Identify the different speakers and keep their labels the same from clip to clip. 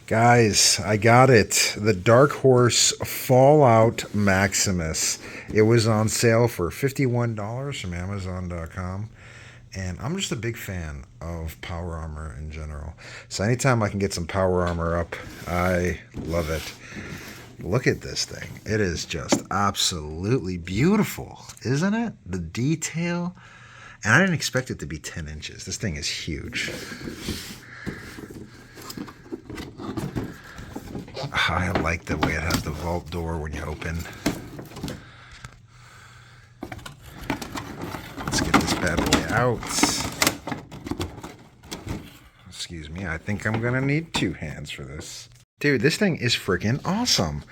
Speaker 1: Guys, I got it. The Dark Horse Fallout Maximus. It was on sale for $51 from Amazon.com. And I'm just a big fan of power armor in general. So anytime I can get some power armor up, I love it. Look at this thing. It is just absolutely beautiful, isn't it? The detail. And I didn't expect it to be 10 inches. This thing is huge. I like the way it has the vault door when you open. Let's get this bad boy out. Excuse me, I think I'm gonna need 2 hands for this. Dude, this thing is freaking awesome.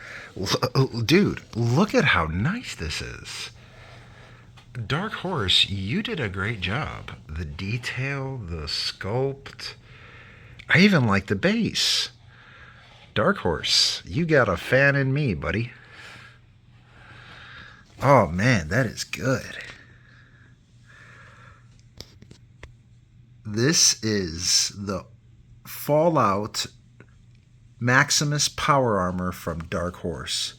Speaker 1: Dude, look at how nice this is. Dark Horse, you did a great job. The detail, the sculpt. I even like the base. Dark Horse, you got a fan in me, buddy. Oh man, that is good. This is the Fallout Maximus Power Armor from Dark Horse.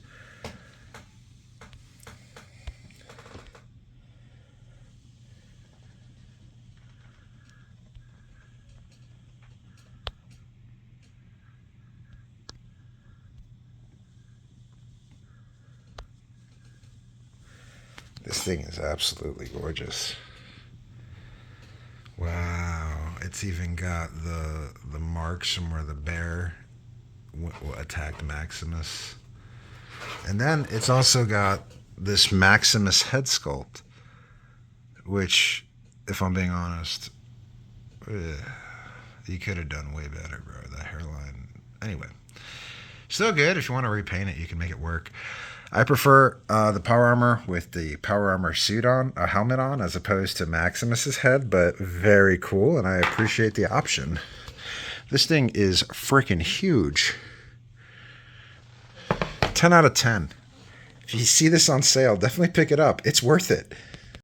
Speaker 1: This thing is absolutely gorgeous. Wow, it's even got the marks from where the bear attacked Maximus. And then it's also got this Maximus head sculpt, which, if I'm being honest, you could have done way better, bro. That hairline. Anyway, still good. If you want to repaint it, you can make it work. I prefer the power armor with the power armor suit on, a helmet on, as opposed to Maximus's head, but very cool, and I appreciate the option. This thing is freaking huge. 10 out of 10. If you see this on sale, definitely pick it up. It's worth it.